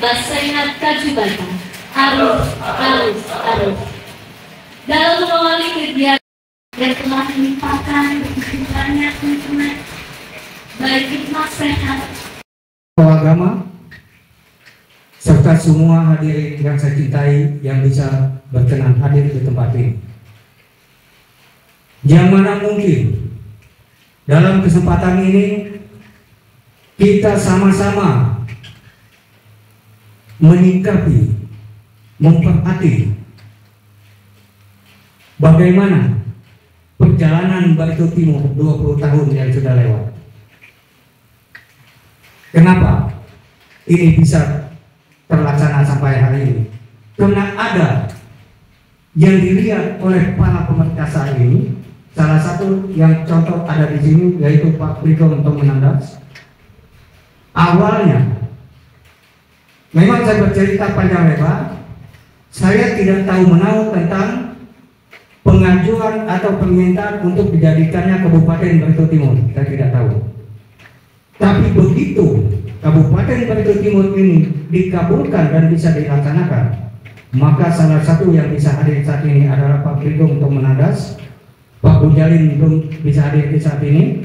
Basainat Kajubata, harus. Dalam mengawali kegiatan dan telah melimpahkan kesimpulannya teman-teman, baik hikmah sehat, agama, serta semua hadirin yang saya cintai yang bisa berkenan hadir di tempat ini. Yang mana mungkin dalam kesempatan ini kita sama-sama menyikapi, memperhati bagaimana perjalanan Barito Timur 20 tahun yang sudah lewat. Kenapa ini bisa terlaksana sampai hari ini? Karena ada yang dilihat oleh para pemerkasa ini. Salah satu yang contoh ada di sini yaitu Pak Brigong Tom Menandas. Awalnya memang saya bercerita panjang lebar, saya tidak tahu menahu tentang pengajuan atau permintaan untuk dijadikannya Kabupaten Barito Timur. Saya tidak tahu. Tapi begitu Kabupaten Barito Timur ini dikabulkan dan bisa dilaksanakan, maka salah satu yang bisa hadir saat ini adalah Pak Brigong Tom Menandas. Pak Bujalin belum bisa hadir di saat ini.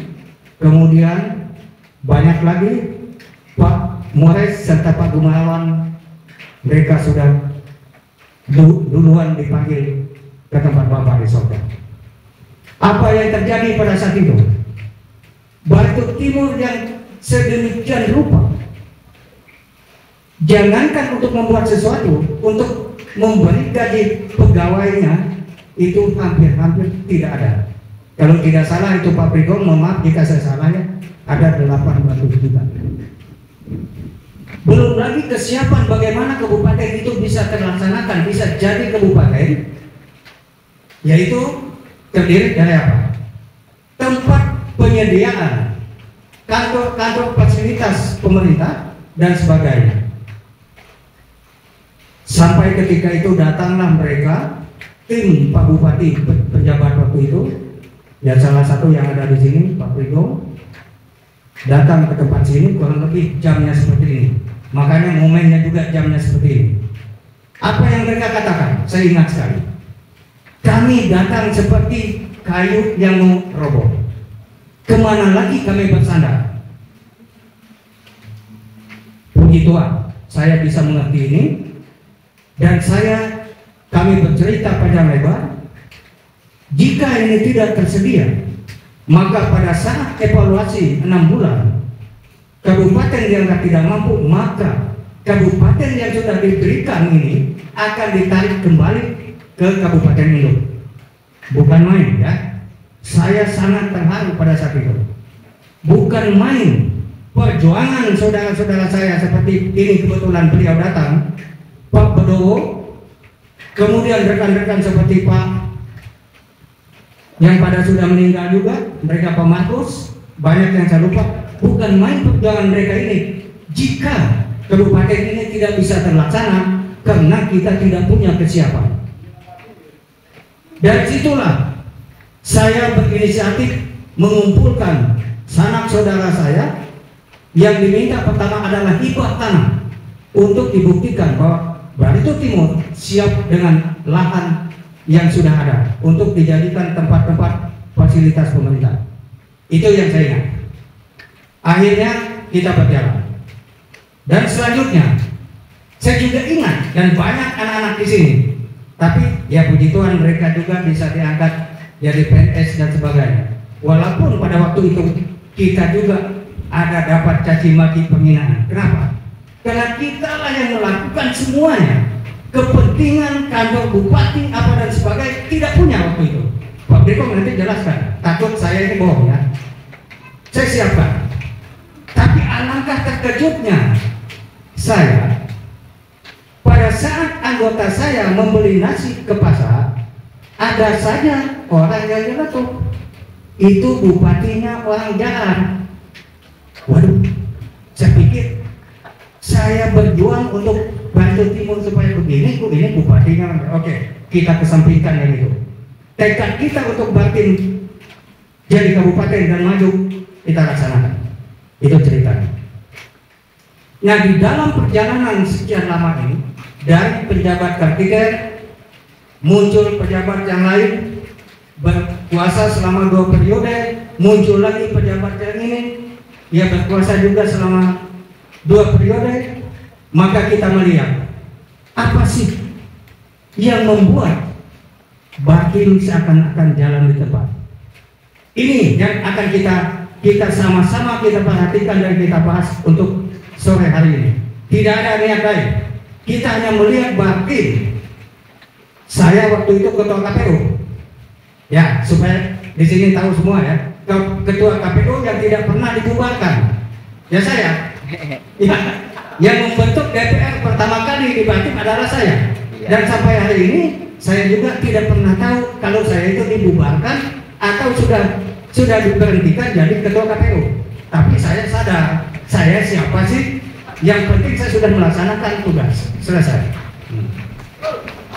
Kemudian banyak lagi Pak Mores serta Pak Gumawan, mereka sudah duluan dipanggil ke tempat Bapak di Sorga. Apa yang terjadi pada saat itu? Barito Timur yang sedemikian rupa, jangankan untuk membuat sesuatu, untuk memberi gaji pegawainya itu hampir tidak ada. Kalau tidak salah itu Pak Brigong, mohon maaf jika saya salah ya, ada 800 juta. Belum lagi kesiapan bagaimana kabupaten itu bisa terlaksanakan, bisa jadi kabupaten, yaitu terdiri dari apa? Tempat penyediaan, kantor-kantor fasilitas pemerintah dan sebagainya. Sampai ketika itu datanglah mereka, tim Pak Bupati penjabat waktu itu, ya salah satu yang ada di sini Pak Brigong, datang ke tempat sini kurang lebih jamnya seperti ini. Makanya momennya juga jamnya seperti ini. Apa yang mereka katakan? Saya ingat sekali. Kami datang seperti kayu yang mau roboh. Kemana lagi kami bersandar? Puji Tuhan, saya bisa mengerti ini, dan kami bercerita panjang lebar. Jika ini tidak tersedia, maka pada saat evaluasi 6 bulan kabupaten yang tidak mampu, maka kabupaten yang sudah diberikan ini akan ditarik kembali ke kabupaten induk. Bukan main ya. Saya sangat terharu pada saat itu. Bukan main perjuangan saudara-saudara saya seperti ini, kebetulan beliau datang, Pak Bedowo, kemudian rekan-rekan seperti Pak yang pada sudah meninggal juga, mereka Pak Markus, banyak yang saya lupa. Bukan main perjuangan mereka ini. Jika kabupaten ini tidak bisa terlaksana karena kita tidak punya kesiapan. Dari situlah saya berinisiatif mengumpulkan sanak saudara saya yang diminta pertama adalah hibah tanah untuk dibuktikan bahwa Barito Timur siap dengan lahan yang sudah ada untuk dijadikan tempat-tempat fasilitas pemerintah. Itu yang saya ingat. Akhirnya kita berjalan. Dan selanjutnya saya juga ingat, dan banyak anak-anak di sini, tapi ya puji Tuhan mereka juga bisa diangkat jadi PNS dan sebagainya. Walaupun pada waktu itu kita juga ada dapat caci maki penghinaan. Kenapa? Karena kita lah yang melakukan semuanya. Kepentingan kantor bupati apa dan sebagainya tidak punya waktu itu. Pak Brigong nanti jelaskan. Takut saya ini bohong ya. Saya siapkan. Tapi alangkah terkejutnya saya pada saat anggota saya membeli nasi ke pasar, ada saja orang yang nyeletuk. Itu bupatinya orang jalan. Waduh, saya pikir saya berjuang untuk Barito Timur supaya begini bupatinya. Oke, kita kesampingkan yang itu. Tekad kita untuk Bartim jadi kabupaten dan maju, kita laksanakan. Itu ceritanya. Nah, di dalam perjalanan sekian lama ini, dari penjabat Kartikeya muncul pejabat yang lain berkuasa selama 2 periode, muncul lagi pejabat yang ini, ia berkuasa juga selama 2 periode. Maka kita melihat apa sih yang membuat Bakin seakan-akan jalan di tempat. Ini yang akan kita sama-sama kita perhatikan dan kita bahas untuk sore hari ini. Tidak ada niat lain. Kita hanya melihat Bakin. Saya waktu itu ketua KPU. Ya, supaya di sini tahu semua ya. Ketua KPU yang tidak pernah dibubarkan. Ya saya. Ya, yang membentuk DPR pertama kali di Bakin adalah saya. Dan sampai hari ini saya juga tidak pernah tahu kalau saya itu dibubarkan atau sudah diberhentikan jadi ketua KPU. Tapi saya sadar, saya siapa sih? Yang penting saya sudah melaksanakan tugas. Selesai.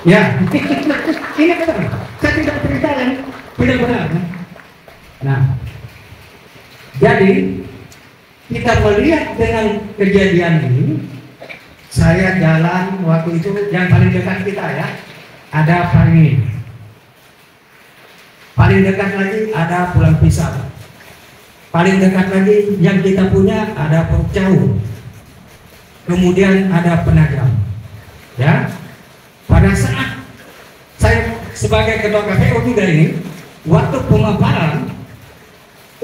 Ya, ini benar. Saya tidak cerita yang tidak benar. Nah, jadi kita melihat dengan kejadian ini, saya jalan waktu itu yang paling dekat kita ya, ada Paringin. Paling dekat lagi ada Pulang Pisau. Paling dekat lagi yang kita punya ada Purcau. Kemudian ada Penajam. Ya. Pada saat saya sebagai ketua KPU juga ini, waktu pemaparan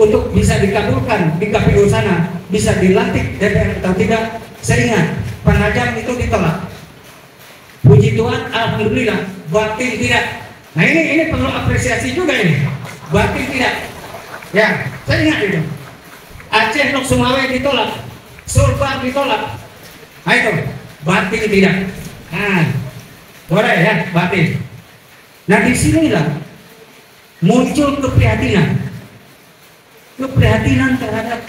untuk bisa dikabulkan di KPU sana, bisa dilantik DPR atau tidak, saya ingat Penajam itu ditolak. Puji Tuhan, alhamdulillah, Bakin tidak. Nah ini perlu apresiasi juga ini. Bakin tidak. Ya, saya ingat itu. Aceh Lok Sumawe ditolak, Sulbar ditolak. Nah itu, Bakin tidak. Nah, boleh ya, Bakin. Nah disinilah muncul keprihatinan terhadap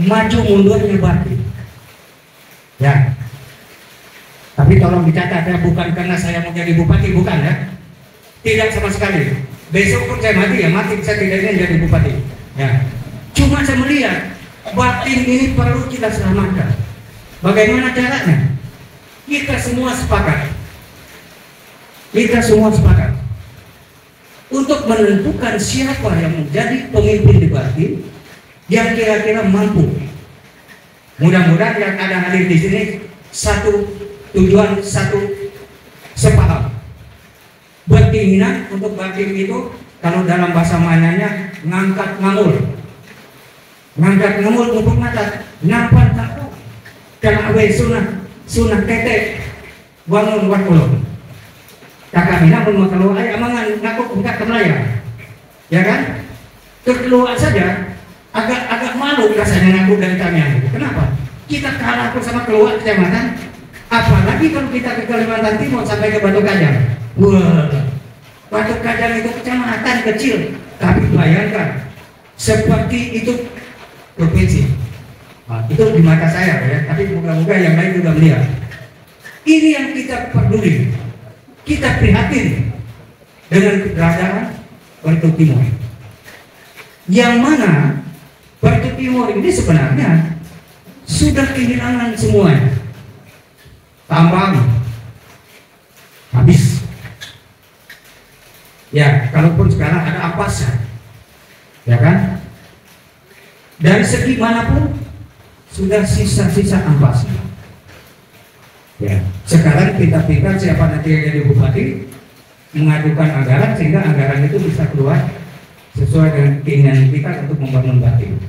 maju mundurnya Bakin. Ya, tapi tolong dicatat ya, bukan karena saya mau jadi bupati, bukan ya. Tidak sama sekali. Besok pun saya mati ya, mati saya tidak ingin jadi bupati. Ya, cuma saya melihat Bakin ini perlu kita selamatkan. Bagaimana caranya? Kita semua sepakat. Untuk menentukan siapa yang menjadi pemimpin di Bakin yang kira-kira mampu. Mudah-mudahan yang ada hadir di sini satu tujuan, satu sepaham. Berkeinginan untuk Bakin itu, kalau dalam bahasa mainannya, ngangkat ngamul untuk mata nampan tak kalau awe sunah tete bangun wakulun kakak mina pun kalau ay amangan ngaku enggak kemelaya, ya kan? Keluar saja agak malu rasanya ngaku dari kami. Kenapa? Kita kalah sama keluar kecamatan, apalagi kalau kita ke Kalimantan Timur sampai ke Batu Kajang. Wah, Batu Kajang itu kecamatan kecil, tapi bayangkan seperti itu provinsi. Nah, itu di mata saya ya, tapi moga-moga yang lain juga melihat. Ini yang kita peduli, kita prihatin dengan keberadaan Batu Timur. Yang mana Batu Timur ini sebenarnya sudah kehilangan semuanya. Tambang habis. Ya, kalaupun sekarang ada ampasnya, ya kan? Dari segi manapun sudah sisa-sisa ampasnya. Ya, sekarang kita pikir siapa nanti yang jadi bupati mengajukan anggaran sehingga anggaran itu bisa keluar sesuai dengan keinginan kita untuk membangun Bakin.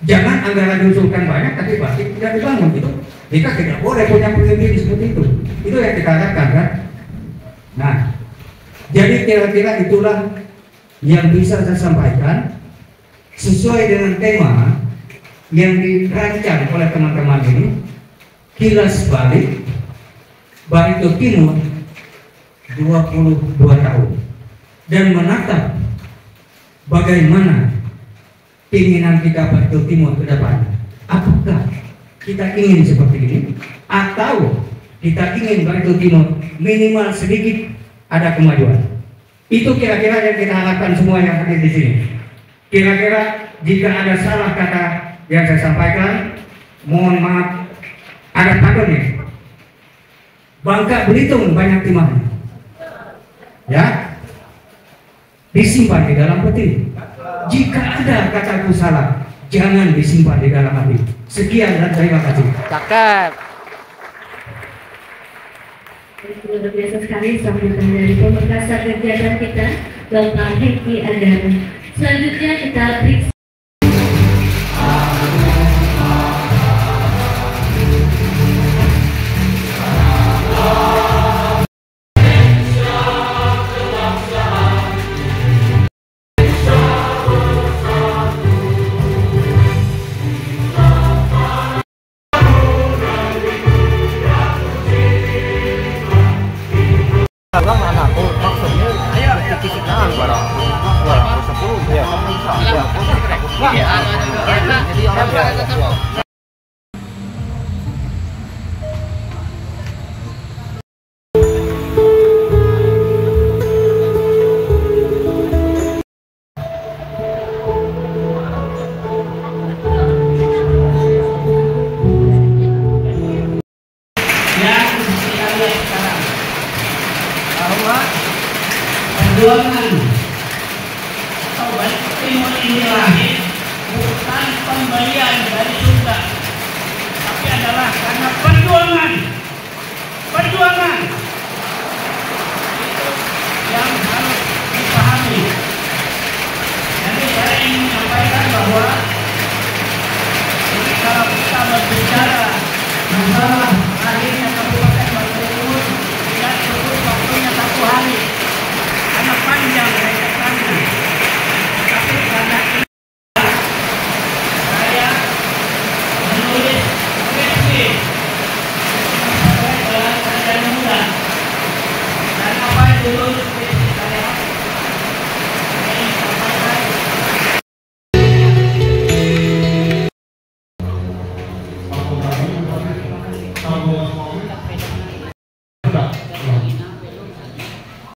Jangan anggaran diusulkan banyak tapi Bakin tidak dibangun gitu. Kita tidak boleh punya pemimpin seperti itu. Itu yang kita harapkan kan. Nah, jadi kira-kira itulah yang bisa saya sampaikan sesuai dengan tema yang dirancang oleh teman-teman ini, kilas balik Barito Timur 22 tahun dan menatap bagaimana keinginan kita Barito Timur ke depan. Apakah kita ingin seperti ini atau kita ingin Barito Timur minimal sedikit ada kemajuan? Itu kira-kira yang kita harapkan semua yang hadir di sini. Kira-kira jika ada salah kata yang saya sampaikan, mohon maaf Ada pagarnya. Bangka Belitung banyak timahnya. Ya, disimpan di dalam peti. Jika ada kataku salah, jangan disimpan di dalam hati. Sekian dan terima kasih. Cakep. Luar biasa sekali sambutan dari pemekasan kegiatan kita, Bapak Heki Agama. Selanjutnya kita periksa. Abang anakku maksudnya ayo titik-titiknya barang 210 ya. Jadi orang ya. Perjuangan atau Balik Timur ini lahir bukan pemberian dari surga, tapi adalah karena perjuangan yang harus